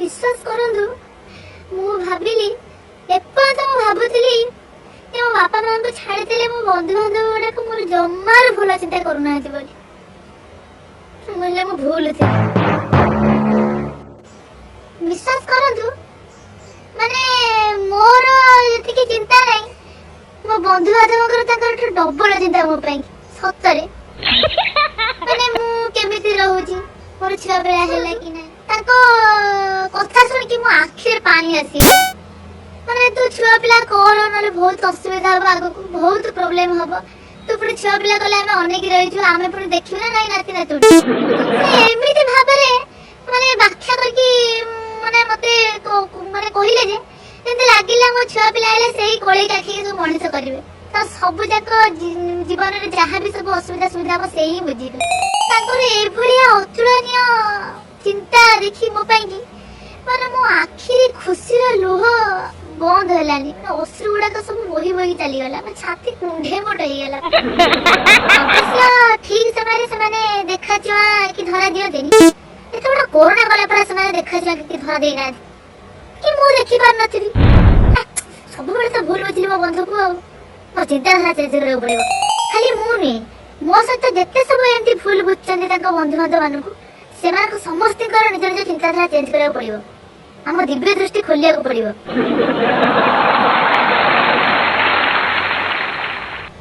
विश्वास करंतु मु भाबिली एपर्यंत मु भाबुଥିଲି ए मो बापा मां को छाड़ी देले मो बंधु बांधव गुडा को मोर जम्मार भूल चिंता करूना बोली मुझे मो भूल थी विश्वास करंतु माने मोर यति चिंता नहीं मो बंधु बांधव डबल चिंता मो सतरे माने मु केमिति रहूची मोर छुआ बेला हैला कि नै ताको कथा सुन कि मो आखिर पानी आसी माने तू छुआ पिला कोन नले बहुत असुविधा हो आगो बहुत प्रॉब्लम हो तू पुरी छुआ पिला गले हम अनेक रही छु आमे पुरी देखिबे ना नाती ना तू एमिति भाबरे माने व्याख्या करके माने मते माने कहिले जे एते लागिला मो छुआ पिला आले सेही कोळे काखी जो मनिष करिवे त सब जाक जीवन रे जहा भी सब असुविधा सुविधा हो सेही बुझिबे ताकर ए भलिया अतुलनीय चिंता देखि मो पाई की माने मो आखिरी खुशी रो लोह बंद हलानी अश्रु गुड़ा तो सब बोही बोही चली गला मैं छाती कुंढे मोट हो गला अवश्य ठीक समय से माने देखा छुआ कि धरा दियो देनी एत बड़ा कोरोना गला पर समय देखा छुआ कि धरा देना कि मु देखि पार नथिबी सब बड़े तो भूल होइली मो बंधु को मो चिंता धारा चेंज करे पड़िबो खाली मु नै मो सहित जेते सब एंती भूल बुझचंदी ताको बंधु बांधव मानकु सेमान को समस्त निज निज चिंता धारा चेंज करे पड़िबो हम दिव्य दृष्टि खोलिया को पड़िबो।